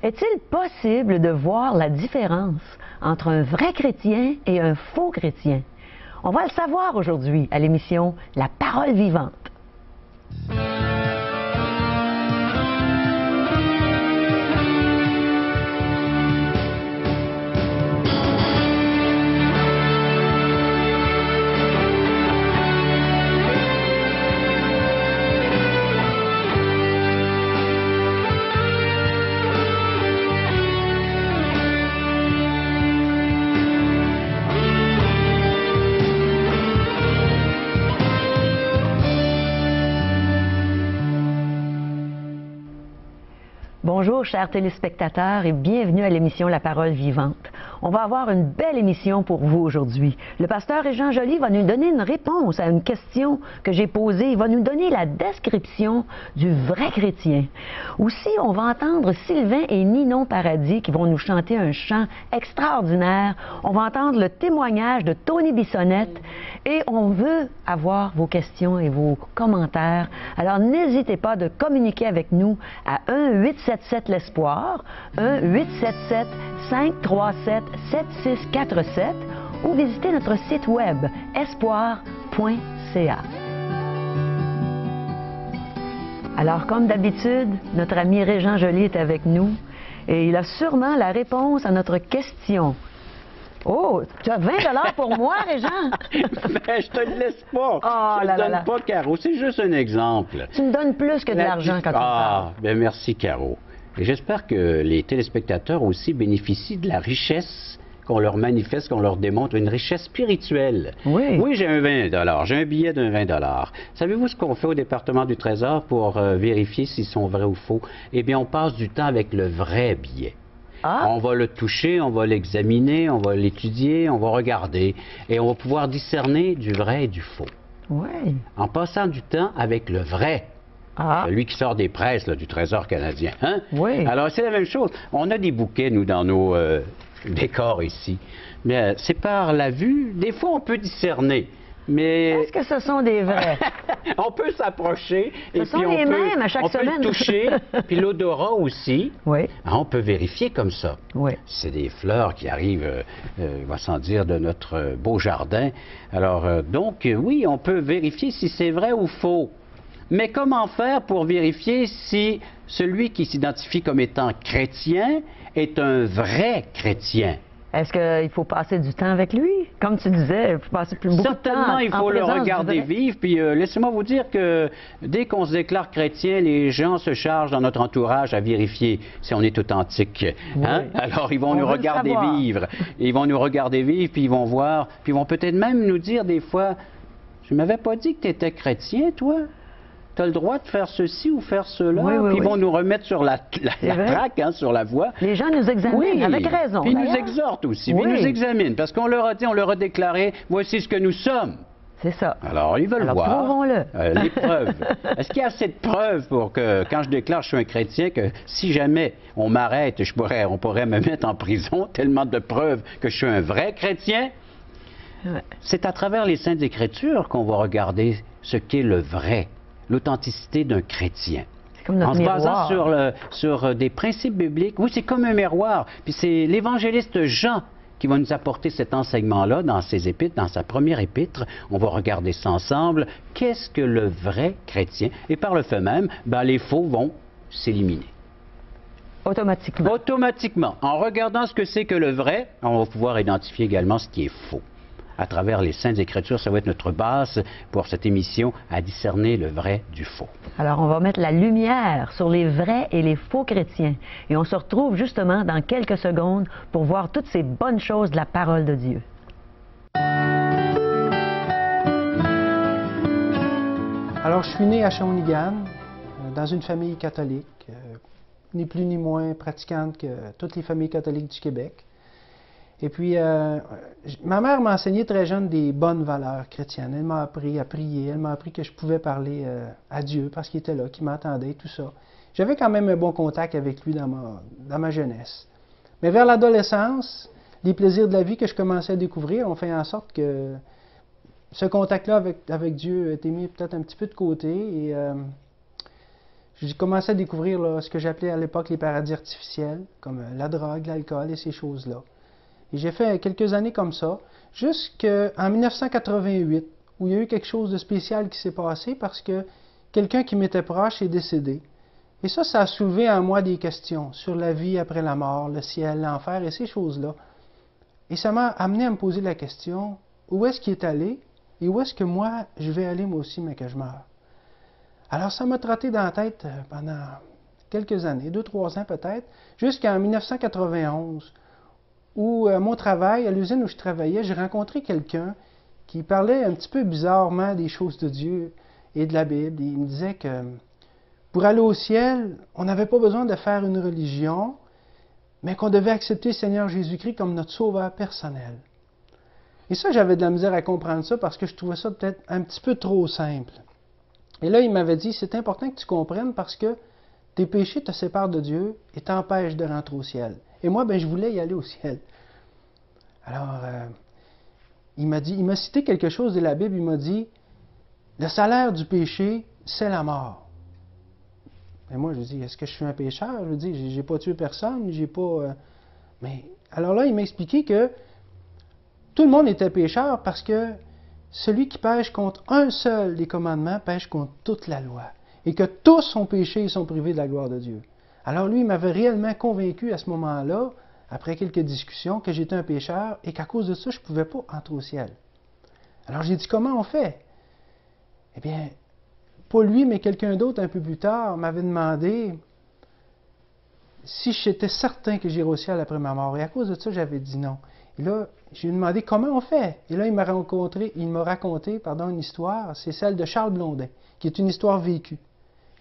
Est-il possible de voir la différence entre un vrai chrétien et un faux chrétien? On va le savoir aujourd'hui à l'émission La Parole vivante. Bonjour, chers téléspectateurs, et bienvenue à l'émission La Parole vivante. On va avoir une belle émission pour vous aujourd'hui. Le pasteur Régent Joly va nous donner une réponse à une question que j'ai posée. Il va nous donner la description du vrai chrétien. Aussi, on va entendre Sylvain et Ninon Paradis qui vont nous chanter un chant extraordinaire. On va entendre le témoignage de Tony Bissonnette et on veut avoir vos questions et vos commentaires. Alors, n'hésitez pas de communiquer avec nous à 1-877-l'Espoir, 1-877-537-7647 ou visitez notre site web espoir.ca. Alors, comme d'habitude, notre ami Régent Joly est avec nous et il a sûrement la réponse à notre question. Oh, tu as 20 $ pour moi, Régent? Ben, je te le laisse pas. Oh, je te donne pas, Caro. C'est juste un exemple. Tu me donnes plus que de l'argent quand tu parles. Ben merci, Caro. Et j'espère que les téléspectateurs aussi bénéficient de la richesse qu'on leur manifeste, qu'on leur démontre, une richesse spirituelle. Oui. Oui, j'ai un 20 $, j'ai un billet d'un 20 $. Savez-vous ce qu'on fait au département du Trésor pour vérifier s'ils sont vrais ou faux? Eh bien, on passe du temps avec le vrai billet. Ah. On va le toucher, on va l'examiner, on va l'étudier, on va regarder et on va pouvoir discerner du vrai et du faux. Oui. En passant du temps avec le vrai. Ah. Celui qui sort des presses là, du Trésor canadien. Hein? Oui. Alors, c'est la même chose. On a des bouquets, nous, dans nos décors ici. Mais c'est par la vue. Des fois, on peut discerner. Mais... Est-ce que ce sont des vrais? On peut s'approcher et sont puis les on peut, mêmes à chaque semaine. peut le toucher, puis l'odorat aussi. Oui. On peut vérifier comme ça. Oui. C'est des fleurs qui arrivent, va sans dire, de notre beau jardin. Alors, donc, oui, on peut vérifier si c'est vrai ou faux. Mais comment faire pour vérifier si celui qui s'identifie comme étant chrétien est un vrai chrétien? Est-ce qu'il faut passer du temps avec lui? Comme tu disais, il faut passer beaucoup de temps. Certainement, il faut le regarder vivre. Puis laissez-moi vous dire que dès qu'on se déclare chrétien, les gens se chargent dans notre entourage à vérifier si on est authentique. Hein? Oui. Alors, ils vont nous regarder vivre. Ils vont nous regarder vivre, puis ils vont voir. Puis ils vont peut-être même nous dire des fois, « Je m'avais pas dit que tu étais chrétien, toi? » Tu as le droit de faire ceci ou faire cela. Oui, oui, puis ils vont oui. nous remettre sur la traque, hein, sur la voie. Les gens nous examinent, oui, avec raison. Puis ils nous exhortent aussi, puis ils nous examinent. Parce qu'on leur a dit, on leur a déclaré, voici ce que nous sommes. C'est ça. Alors, ils veulent voir. Prouvons-le. Les preuves. Est-ce qu'il y a assez de preuves pour que, quand je déclare que je suis un chrétien, que si jamais on m'arrête, on pourrait me mettre en prison, tellement de preuves que je suis un vrai chrétien? Ouais. C'est à travers les Saintes Écritures qu'on va regarder ce qu'est le vrai. L'authenticité d'un chrétien. En se basant sur des principes bibliques. Oui, c'est comme un miroir. Puis c'est l'évangéliste Jean qui va nous apporter cet enseignement-là dans ses épîtres, dans sa première épître. On va regarder ça ensemble. Qu'est-ce que le vrai chrétien? Et par le fait même, ben, les faux vont s'éliminer. Automatiquement. Automatiquement. En regardant ce que c'est que le vrai, on va pouvoir identifier également ce qui est faux. À travers les Saintes Écritures, ça va être notre base pour cette émission à discerner le vrai du faux. Alors, on va mettre la lumière sur les vrais et les faux chrétiens. Et on se retrouve justement dans quelques secondes pour voir toutes ces bonnes choses de la parole de Dieu. Alors, je suis né à Shawinigan, dans une famille catholique, ni plus ni moins pratiquante que toutes les familles catholiques du Québec. Et puis, ma mère m'a enseigné très jeune des bonnes valeurs chrétiennes. Elle m'a appris à prier, elle m'a appris que je pouvais parler à Dieu parce qu'il était là, qu'il m'entendait, tout ça. J'avais quand même un bon contact avec lui dans ma jeunesse. Mais vers l'adolescence, les plaisirs de la vie que je commençais à découvrir ont fait en sorte que ce contact-là avec Dieu a été mis peut-être un petit peu de côté. Et j'ai commencé à découvrir là, ce que j'appelais à l'époque les paradis artificiels, comme la drogue, l'alcool et ces choses-là. Et j'ai fait quelques années comme ça, jusqu'en 1988, où il y a eu quelque chose de spécial qui s'est passé parce que quelqu'un qui m'était proche est décédé. Et ça a soulevé en moi des questions sur la vie après la mort, le ciel, l'enfer et ces choses-là. Et ça m'a amené à me poser la question, où est-ce qu'il est allé et où est-ce que moi, je vais aller moi aussi, mais que je meurs? Alors ça m'a trotté dans la tête pendant quelques années, 2-3 ans peut-être, jusqu'en 1991, où à mon travail, à l'usine où je travaillais, j'ai rencontré quelqu'un qui parlait un petit peu bizarrement des choses de Dieu et de la Bible. Il me disait que pour aller au ciel, on n'avait pas besoin de faire une religion, mais qu'on devait accepter le Seigneur Jésus-Christ comme notre sauveur personnel. Et ça, j'avais de la misère à comprendre ça parce que je trouvais ça peut-être un petit peu trop simple. Et là, il m'avait dit, c'est important que tu comprennes parce que tes péchés te séparent de Dieu et t'empêchent de rentrer au ciel. Et moi, je voulais y aller au ciel. Alors, il m'a cité quelque chose de la Bible, il m'a dit, le salaire du péché, c'est la mort. Et moi, je lui dis, est-ce que je suis un pécheur? Je lui dis, j'ai pas tué personne, j'ai pas... Mais alors là, il m'a expliqué que tout le monde était pécheur parce que celui qui pêche contre un seul des commandements pêche contre toute la loi. Et que tous ont péché et sont privés de la gloire de Dieu. Alors lui, il m'avait réellement convaincu à ce moment-là, après quelques discussions, que j'étais un pécheur et qu'à cause de ça, je ne pouvais pas entrer au ciel. Alors j'ai dit, comment on fait? Eh bien, pas lui, mais quelqu'un d'autre un peu plus tard m'avait demandé si j'étais certain que j'irais au ciel après ma mort. Et à cause de ça, j'avais dit non. Et là, je lui ai demandé comment on fait. Et là, il m'a raconté une histoire, c'est celle de Charles Blondin, qui est une histoire vécue.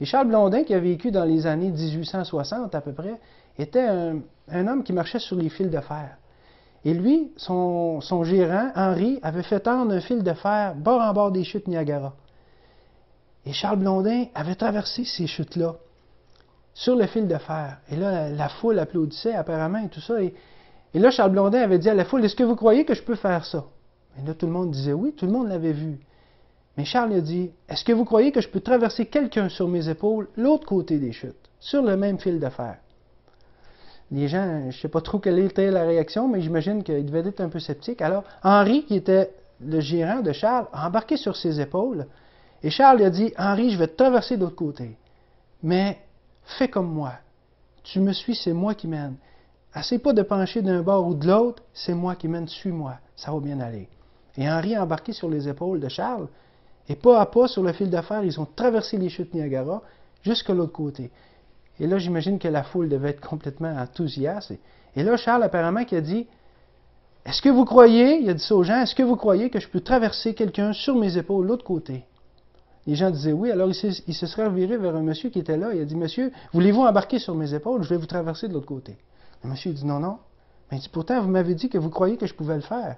Et Charles Blondin, qui a vécu dans les années 1860 à peu près, était un homme qui marchait sur les fils de fer. Et lui, son gérant, Henri, avait fait tendre un fil de fer bord en bord des chutes Niagara. Et Charles Blondin avait traversé ces chutes-là sur le fil de fer. Et là, la foule applaudissait apparemment et tout ça. Et là, Charles Blondin avait dit à la foule, est-ce que vous croyez que je peux faire ça? Et là, tout le monde disait oui, tout le monde l'avait vu. Mais Charles a dit, est-ce que vous croyez que je peux traverser quelqu'un sur mes épaules, l'autre côté des chutes, sur le même fil de fer? Les gens, je ne sais pas trop quelle était la réaction, mais j'imagine qu'ils devaient être un peu sceptiques. Alors, Henri, qui était le gérant de Charles, a embarqué sur ses épaules. Et Charles a dit, Henri, je vais te traverser de l'autre côté. Mais fais comme moi. Tu me suis, c'est moi qui mène. Essaye pas de pencher d'un bord ou de l'autre, c'est moi qui mène, suis-moi. Ça va bien aller. Et Henri a embarqué sur les épaules de Charles. Et pas à pas, sur le fil de fer, ils ont traversé les chutes Niagara jusqu'à l'autre côté. Et là, j'imagine que la foule devait être complètement enthousiaste. Et là, Charles, apparemment, qui a dit, est-ce que vous croyez, il a dit ça aux gens, est-ce que vous croyez que je peux traverser quelqu'un sur mes épaules de l'autre côté? Les gens disaient oui. Alors, il se serait reviré vers un monsieur qui était là. Il a dit, monsieur, voulez-vous embarquer sur mes épaules? Je vais vous traverser de l'autre côté. Le monsieur dit, non, non. Mais il dit, pourtant, vous m'avez dit que vous croyez que je pouvais le faire.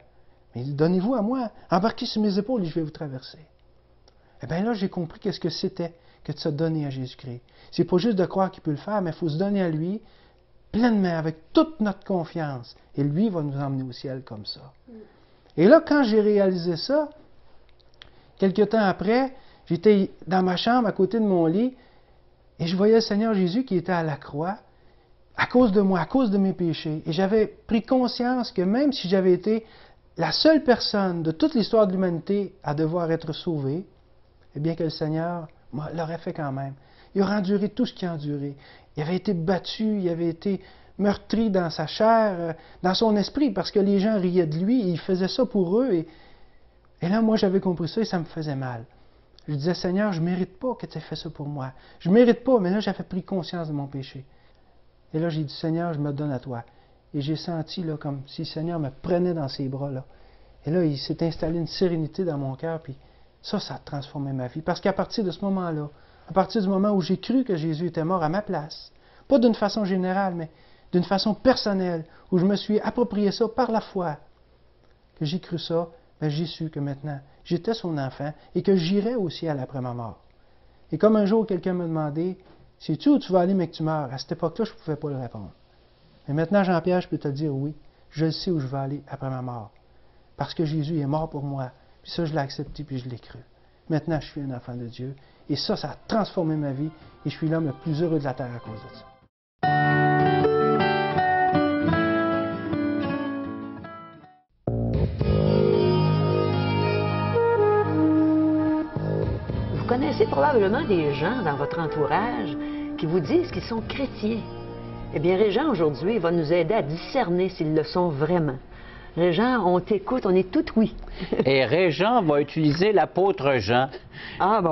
Mais il dit, donnez-vous à moi, embarquez sur mes épaules et je vais vous traverser. Eh bien là, j'ai compris qu'est-ce que c'était que de se donner à Jésus-Christ. C'est pas juste de croire qu'il peut le faire, mais il faut se donner à lui pleinement, avec toute notre confiance. Et lui va nous emmener au ciel comme ça. Et là, quand j'ai réalisé ça, quelque temps après, j'étais dans ma chambre, à côté de mon lit, et je voyais le Seigneur Jésus qui était à la croix, à cause de moi, à cause de mes péchés. Et j'avais pris conscience que même si j'avais été la seule personne de toute l'histoire de l'humanité à devoir être sauvée, eh bien que le Seigneur l'aurait fait quand même. Il aurait enduré tout ce qu'il a enduré. Il avait été battu, il avait été meurtri dans sa chair, dans son esprit, parce que les gens riaient de lui, et il faisait ça pour eux. Et là, moi, j'avais compris ça et ça me faisait mal. Je disais, Seigneur, je ne mérite pas que tu aies fait ça pour moi. Je ne mérite pas, mais là, j'avais pris conscience de mon péché. Et là, j'ai dit, Seigneur, je me donne à toi. Et j'ai senti là, comme si le Seigneur me prenait dans ses bras. Là. Et là, il s'est installé une sérénité dans mon cœur, puis ça a transformé ma vie. Parce qu'à partir de ce moment-là, à partir du moment où j'ai cru que Jésus était mort à ma place, pas d'une façon générale, mais d'une façon personnelle, où je me suis approprié ça par la foi, que j'ai cru ça, bien, j'ai su que maintenant, j'étais son enfant et que j'irais au ciel après ma mort. Et comme un jour, quelqu'un m'a demandé, sais-tu où tu vas aller, mais que tu meurs? À cette époque-là, je ne pouvais pas le répondre. Mais maintenant, Jean-Pierre, je peux te dire oui, je sais où je vais aller après ma mort. Parce que Jésus est mort pour moi. Puis ça, je l'ai accepté, puis je l'ai cru. Maintenant, je suis un enfant de Dieu. Et ça a transformé ma vie. Et je suis l'homme le plus heureux de la terre à cause de ça. Vous connaissez probablement des gens dans votre entourage qui vous disent qu'ils sont chrétiens. Eh bien, Régent, aujourd'hui, va nous aider à discerner s'ils le sont vraiment. Régent, on t'écoute, on est tout oui. Et Régent va utiliser l'apôtre Jean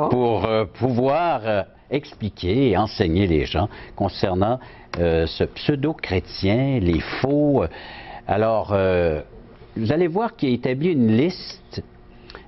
pour pouvoir expliquer et enseigner les gens concernant ce pseudo-chrétien, les faux. Alors, vous allez voir qu'il a établi une liste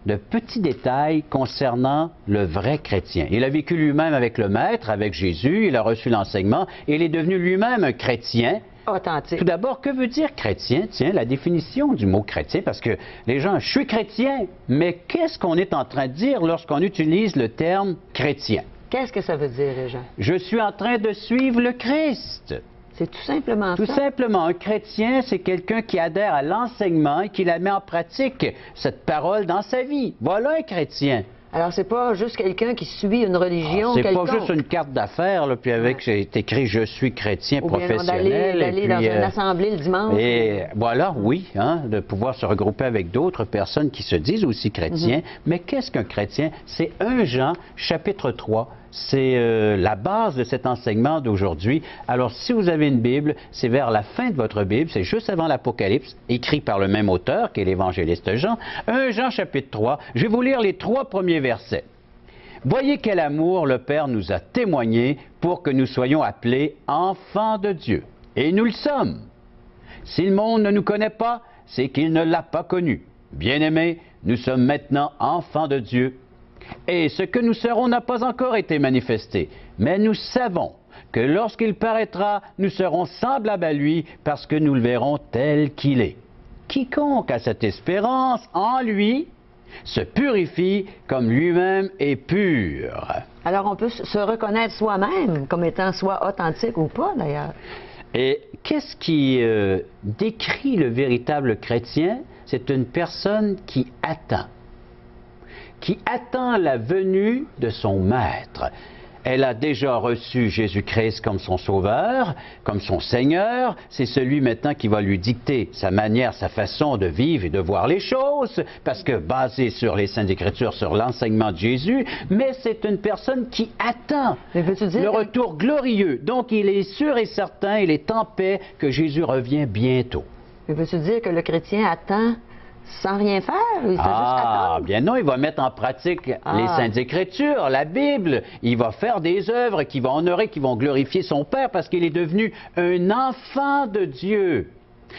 de petits détails concernant le vrai chrétien. Il a vécu lui-même avec le Maître, avec Jésus, il a reçu l'enseignement, et il est devenu lui-même un chrétien. Authentique. Tout d'abord, que veut dire chrétien? Tiens, la définition du mot chrétien, parce que les gens, je suis chrétien, mais qu'est-ce qu'on est en train de dire lorsqu'on utilise le terme chrétien? Qu'est-ce que ça veut dire, Régent? Je suis en train de suivre le Christ. C'est tout simplement ça. Tout simplement. Un chrétien, c'est quelqu'un qui adhère à l'enseignement et qui la met en pratique, cette parole, dans sa vie. Voilà un chrétien. Alors, c'est pas juste quelqu'un qui suit une religion c'est pas juste une carte d'affaires, là, puis avec, c'est écrit « Je suis chrétien professionnel ». D'aller dans une assemblée le dimanche. Et voilà, oui, hein, de pouvoir se regrouper avec d'autres personnes qui se disent aussi chrétiens. Mais qu'est-ce qu'un chrétien? C'est 1 Jean, chapitre 3. C'est la base de cet enseignement d'aujourd'hui. Alors, si vous avez une Bible, c'est vers la fin de votre Bible, c'est juste avant l'Apocalypse, écrit par le même auteur qu'est l'évangéliste Jean. 1 Jean, chapitre 3. Je vais vous lire les 3 premiers versets. « Voyez quel amour le Père nous a témoigné pour que nous soyons appelés enfants de Dieu. Et nous le sommes. Si le monde ne nous connaît pas, c'est qu'il ne l'a pas connu. Bien-aimés, nous sommes maintenant enfants de Dieu. Et ce que nous serons n'a pas encore été manifesté, mais nous savons que lorsqu'il paraîtra, nous serons semblables à lui parce que nous le verrons tel qu'il est. Quiconque a cette espérance en lui se purifie comme lui-même est pur. » Alors, on peut se reconnaître soi-même comme étant soit authentique ou pas, d'ailleurs. Et qu'est-ce qui décrit le véritable chrétien? C'est une personne qui attend la venue de son maître. Elle a déjà reçu Jésus-Christ comme son sauveur, comme son Seigneur. C'est celui maintenant qui va lui dicter sa manière, sa façon de vivre et de voir les choses, parce que basé sur les Saintes Écritures, sur l'enseignement de Jésus, mais c'est une personne qui attend le retour glorieux. Donc il est sûr et certain, il est en paix que Jésus revient bientôt. Mais veux-tu dire que le chrétien attend sans rien faire? Il fait juste attendre? Bien non, il va mettre en pratique les Saintes Écritures, la Bible. Il va faire des œuvres qui vont honorer, qui vont glorifier son Père parce qu'il est devenu un enfant de Dieu.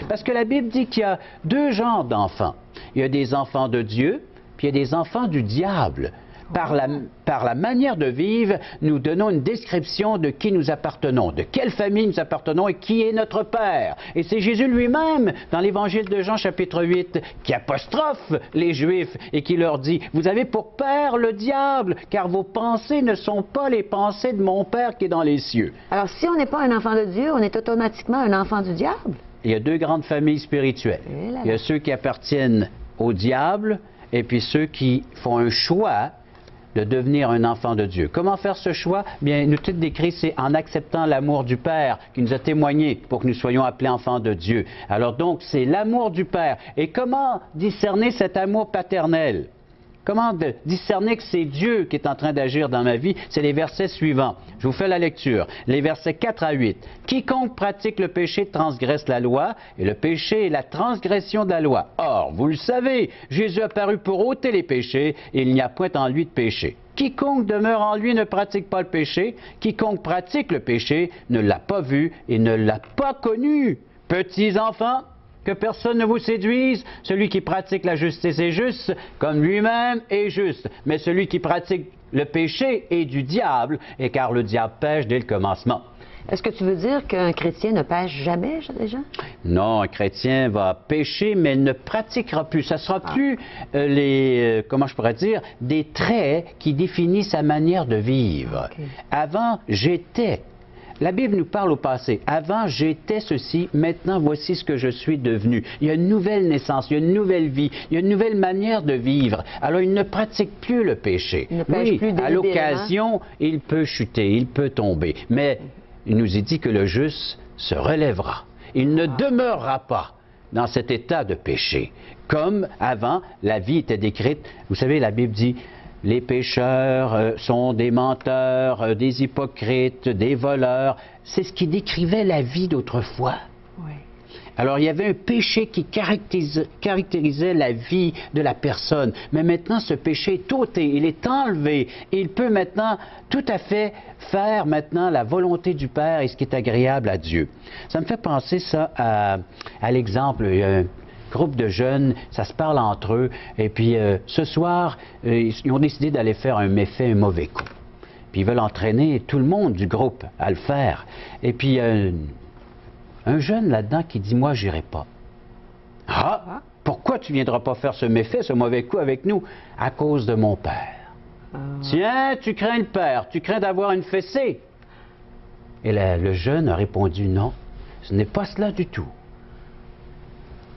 Parce que la Bible dit qu'il y a 2 genres d'enfants. Il y a des enfants de Dieu, puis il y a des enfants du diable. Par la manière de vivre, nous donnons une description de qui nous appartenons, de quelle famille nous appartenons et qui est notre Père. Et c'est Jésus lui-même, dans l'Évangile de Jean, chapitre 8, qui apostrophe les Juifs et qui leur dit « Vous avez pour père le diable, car vos pensées ne sont pas les pensées de mon Père qui est dans les cieux. » Alors, si on n'est pas un enfant de Dieu, on est automatiquement un enfant du diable? Il y a 2 grandes familles spirituelles. Il y a ceux qui appartiennent au diable et puis ceux qui font un choix de devenir un enfant de Dieu. Comment faire ce choix? Bien, nous tout décrit, c'est en acceptant l'amour du Père qui nous a témoigné pour que nous soyons appelés enfants de Dieu. Alors donc, c'est l'amour du Père. Et comment discerner cet amour paternel? Comment discerner que c'est Dieu qui est en train d'agir dans ma vie? C'est les versets suivants. Je vous fais la lecture. Les versets 4 à 8. « Quiconque pratique le péché transgresse la loi, et le péché est la transgression de la loi. Or, vous le savez, Jésus a paru pour ôter les péchés, et il n'y a point en lui de péché. Quiconque demeure en lui ne pratique pas le péché. Quiconque pratique le péché ne l'a pas vu et ne l'a pas connu. Petits enfants, que personne ne vous séduise. Celui qui pratique la justice est juste, comme lui-même est juste. Mais celui qui pratique le péché est du diable, et car le diable pêche dès le commencement. » Est-ce que tu veux dire qu'un chrétien ne pêche jamais, déjà? Non, un chrétien va pécher, mais il ne pratiquera plus. Ça ne sera plus comment je pourrais dire, des traits qui définissent sa manière de vivre. Okay. Avant, j'étais La Bible nous parle au passé. Avant, j'étais ceci, maintenant, voici ce que je suis devenu. Il y a une nouvelle naissance, il y a une nouvelle vie, il y a une nouvelle manière de vivre. Alors, il ne pratique plus le péché. Il ne pêche plus à l'occasion, il peut chuter, il peut tomber. Mais il nous est dit que le juste se relèvera. Il ne demeurera pas dans cet état de péché. Comme avant, la vie était décrite. Vous savez, la Bible dit... Les pécheurs sont des menteurs, des hypocrites, des voleurs. C'est ce qui décrivait la vie d'autrefois. Oui. Alors, il y avait un péché qui caractérisait la vie de la personne. Mais maintenant, ce péché est ôté, il est enlevé. Et il peut maintenant tout à fait faire maintenant la volonté du Père et ce qui est agréable à Dieu. Ça me fait penser ça à l'exemple... groupe de jeunes, ça se parle entre eux, et puis ce soir, ils ont décidé d'aller faire un méfait, un mauvais coup. Puis ils veulent entraîner tout le monde du groupe à le faire. Et puis un jeune là-dedans qui dit, moi, j'irai pas. Ah, pourquoi tu viendras pas faire ce méfait, ce mauvais coup avec nous? À cause de mon père. Tiens, tu crains le père, tu crains d'avoir une fessée. Et le jeune a répondu, non, ce n'est pas cela du tout.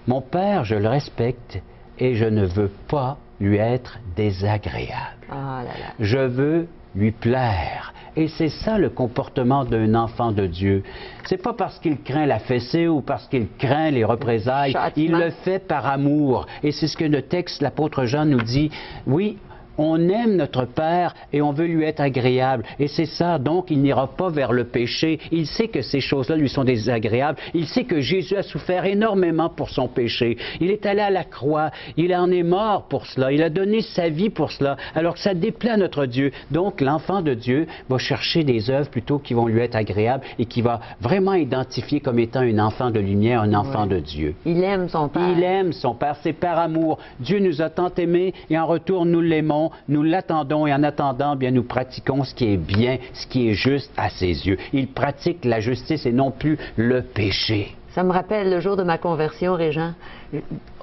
Mon père, je le respecte et je ne veux pas lui être désagréable. Ah là là. Je veux lui plaire. Et c'est ça le comportement d'un enfant de Dieu. C'est pas parce qu'il craint la fessée ou parce qu'il craint les représailles. Il le fait par amour. Et c'est ce que le texte, l'apôtre Jean nous dit. Oui, on aime notre Père et on veut lui être agréable. Et c'est ça, donc il n'ira pas vers le péché. Il sait que ces choses-là lui sont désagréables. Il sait que Jésus a souffert énormément pour son péché. Il est allé à la croix. Il en est mort pour cela. Il a donné sa vie pour cela. Alors que ça déplaît à notre Dieu. Donc l'enfant de Dieu va chercher des œuvres plutôt qui vont lui être agréables et qui va vraiment identifier comme étant un enfant de lumière, un enfant de Dieu. Il aime son Père. Il aime son Père. C'est par amour. Dieu nous a tant aimés et en retour nous l'aimons. Nous l'attendons et en attendant, bien, nous pratiquons ce qui est bien, ce qui est juste à ses yeux. Il pratique la justice et non plus le péché. Ça me rappelle le jour de ma conversion, Régent.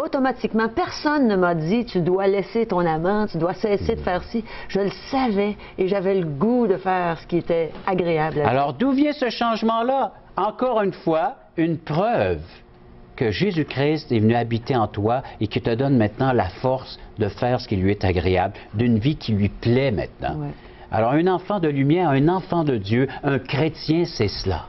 Automatiquement, personne ne m'a dit « tu dois laisser ton amant, tu dois cesser de faire ci ». Je le savais et j'avais le goût de faire ce qui était agréable à Dieu. Alors, d'où vient ce changement-là? Encore une fois, une preuve que Jésus-Christ est venu habiter en toi et qui te donne maintenant la force de faire ce qui lui est agréable, d'une vie qui lui plaît maintenant. Ouais. Alors, un enfant de lumière, un enfant de Dieu, un chrétien, c'est cela.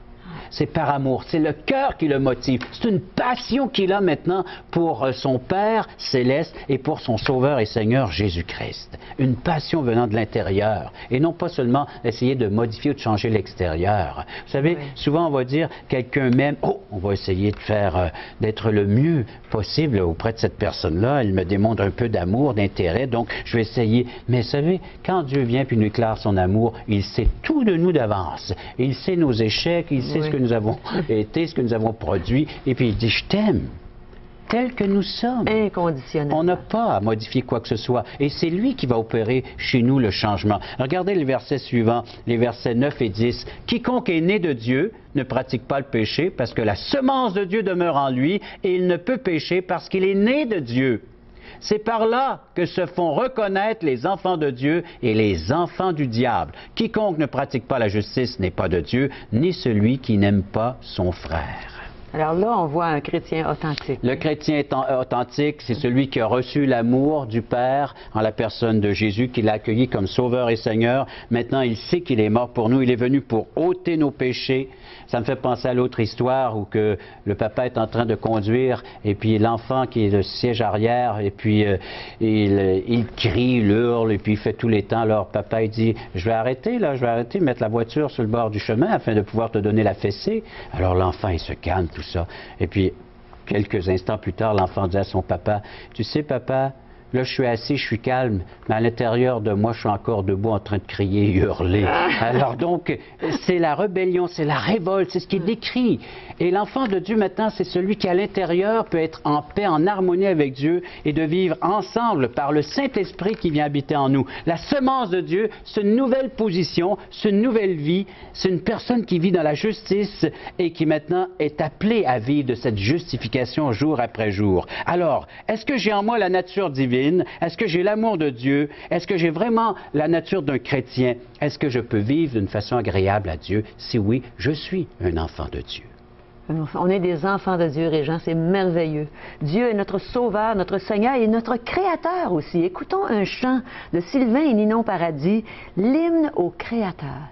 C'est par amour, c'est le cœur qui le motive. C'est une passion qu'il a maintenant pour son Père céleste et pour son Sauveur et Seigneur Jésus-Christ. Une passion venant de l'intérieur et non pas seulement essayer de modifier ou de changer l'extérieur. Vous savez, souvent on va dire quelqu'un m'aime, oh, on va essayer de faire, d'être le mieux possible auprès de cette personne-là. Elle me démontre un peu d'amour, d'intérêt, donc je vais essayer. Mais vous savez, quand Dieu vient puis nous déclare son amour, il sait tout de nous d'avance. Il sait nos échecs, il sait ce que nous avons été, ce que nous avons produit, et puis il dit, je t'aime, tel que nous sommes. Inconditionnellement. On n'a pas à modifier quoi que ce soit, et c'est lui qui va opérer chez nous le changement. Regardez les versets suivants, les versets 9 et 10. Quiconque est né de Dieu ne pratique pas le péché, parce que la semence de Dieu demeure en lui, et il ne peut pécher parce qu'il est né de Dieu. C'est par là que se font reconnaître les enfants de Dieu et les enfants du diable. Quiconque ne pratique pas la justice n'est pas de Dieu, ni celui qui n'aime pas son frère. Alors là, on voit un chrétien authentique. Le chrétien authentique, c'est celui qui a reçu l'amour du Père en la personne de Jésus, qui l'a accueilli comme Sauveur et Seigneur. Maintenant, il sait qu'il est mort pour nous. Il est venu pour ôter nos péchés. Ça me fait penser à l'autre histoire où que le papa est en train de conduire et puis l'enfant qui est le siège arrière et puis il crie, il hurle et puis il fait tous les temps. Alors papa il dit, je vais arrêter là, je vais arrêter de mettre la voiture sur le bord du chemin afin de pouvoir te donner la fessée. Alors l'enfant il se calme tout ça. Et puis quelques instants plus tard, l'enfant dit à son papa, tu sais papa, là, je suis assis, je suis calme, mais à l'intérieur de moi, je suis encore debout en train de crier et hurler. Alors donc, c'est la rébellion, c'est la révolte, c'est ce qui est décrit. Et l'enfant de Dieu, maintenant, c'est celui qui, à l'intérieur, peut être en paix, en harmonie avec Dieu et de vivre ensemble par le Saint-Esprit qui vient habiter en nous. La semence de Dieu, c'est une nouvelle position, c'est une nouvelle vie, c'est une personne qui vit dans la justice et qui, maintenant, est appelée à vivre de cette justification jour après jour. Alors, est-ce que j'ai en moi la nature divine? doctrine? Est-ce que j'ai l'amour de Dieu? Est-ce que j'ai vraiment la nature d'un chrétien? Est-ce que je peux vivre d'une façon agréable à Dieu? Si oui, je suis un enfant de Dieu. On est des enfants de Dieu, Régent, c'est merveilleux. Dieu est notre Sauveur, notre Seigneur et notre Créateur aussi. Écoutons un chant de Sylvain et Ninon Paradis, l'hymne au Créateur.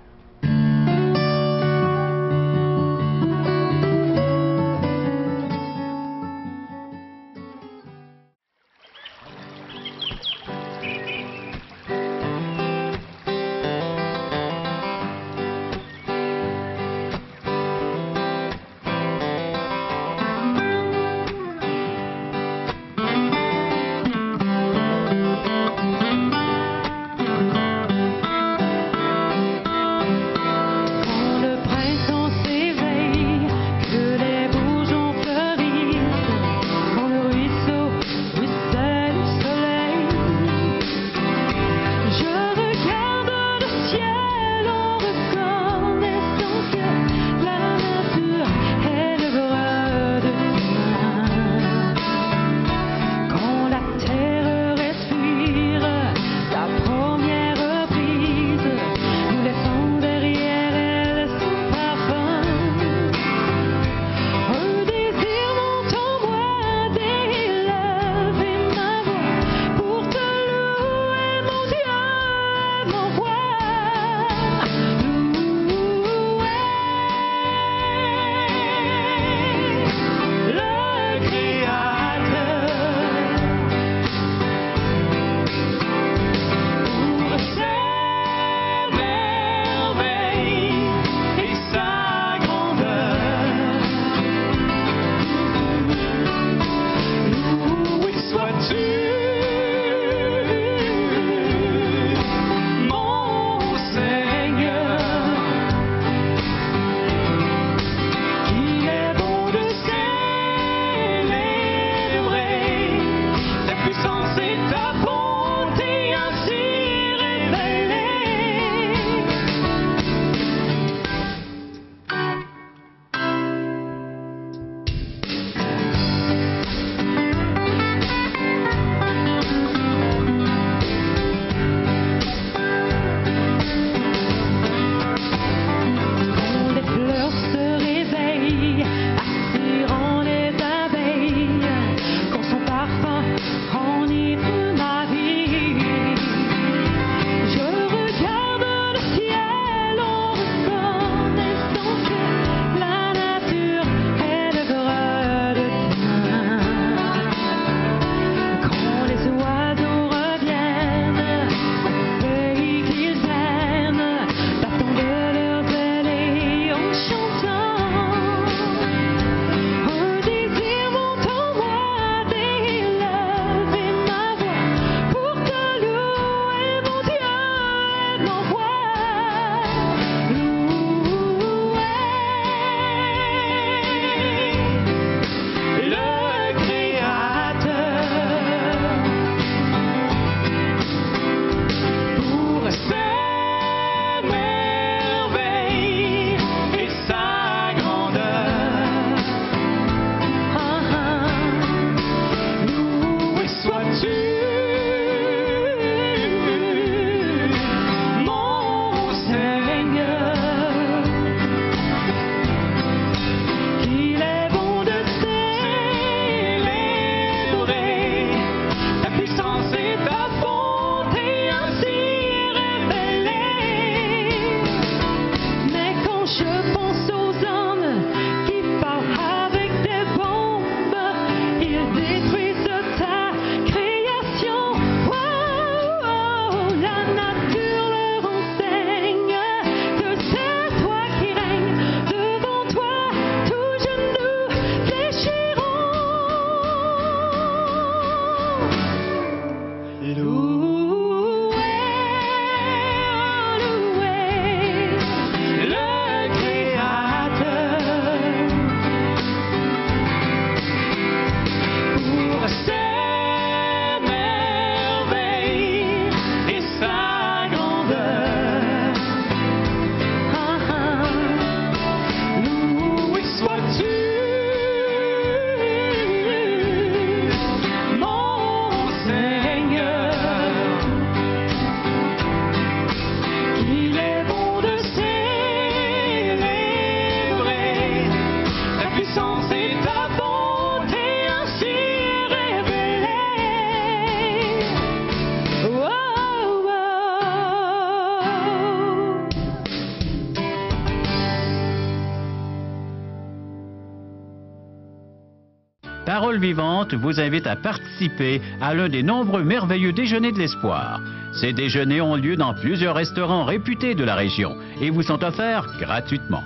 Parole Vivante vous invite à participer à l'un des nombreux merveilleux déjeuners de l'espoir. Ces déjeuners ont lieu dans plusieurs restaurants réputés de la région et vous sont offerts gratuitement.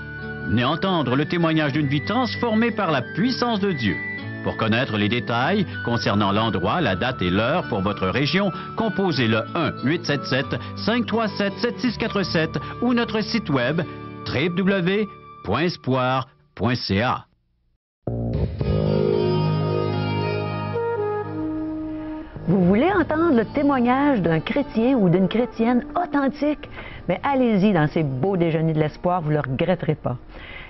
Venez entendre le témoignage d'une vie transformée par la puissance de Dieu. Pour connaître les détails concernant l'endroit, la date et l'heure pour votre région, composez le 1-877-537-7647 ou notre site web www.espoir.ca. Vous voulez entendre le témoignage d'un chrétien ou d'une chrétienne authentique? Mais allez-y dans ces beaux déjeuners de l'espoir, vous ne le regretterez pas.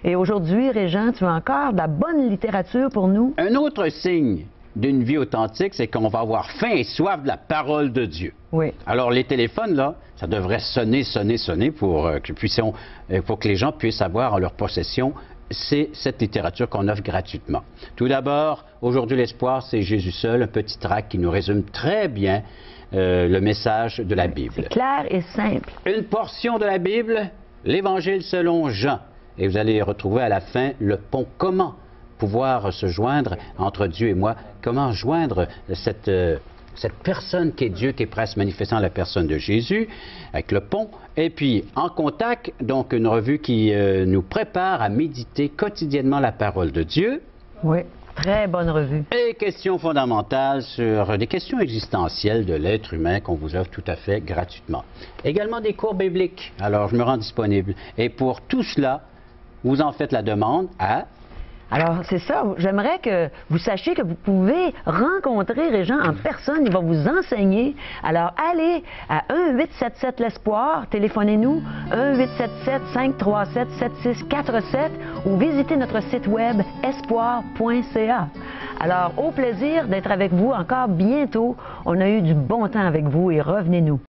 Et aujourd'hui, Régent, tu as encore de la bonne littérature pour nous? Un autre signe d'une vie authentique, c'est qu'on va avoir faim et soif de la parole de Dieu. Oui. Alors, les téléphones, là, ça devrait sonner pour que les gens puissent avoir en leur possession cette littérature qu'on offre gratuitement. Tout d'abord, aujourd'hui, l'espoir, c'est Jésus seul, un petit tract qui nous résume très bien le message de la Bible. C'est clair et simple. Une portion de la Bible, l'Évangile selon Jean. Et vous allez retrouver à la fin le pont. Comment pouvoir se joindre entre Dieu et moi? Comment joindre cette personne qui est Dieu, qui est prêt à se manifester en la personne de Jésus, avec le pont. Et puis, En Contact, donc une revue qui nous prépare à méditer quotidiennement la parole de Dieu. Oui, très bonne revue. Et Questions fondamentales sur des questions existentielles de l'être humain qu'on vous offre tout à fait gratuitement. Également des cours bibliques. Alors, je me rends disponible. Et pour tout cela, vous en faites la demande à... Alors, c'est ça. J'aimerais que vous sachiez que vous pouvez rencontrer Régent en personne. Il va vous enseigner. Alors, allez à 1-877-l'Espoir. Téléphonez-nous 1-877-537-7647 ou visitez notre site web espoir.ca. Alors, au plaisir d'être avec vous encore bientôt. On a eu du bon temps avec vous et revenez-nous.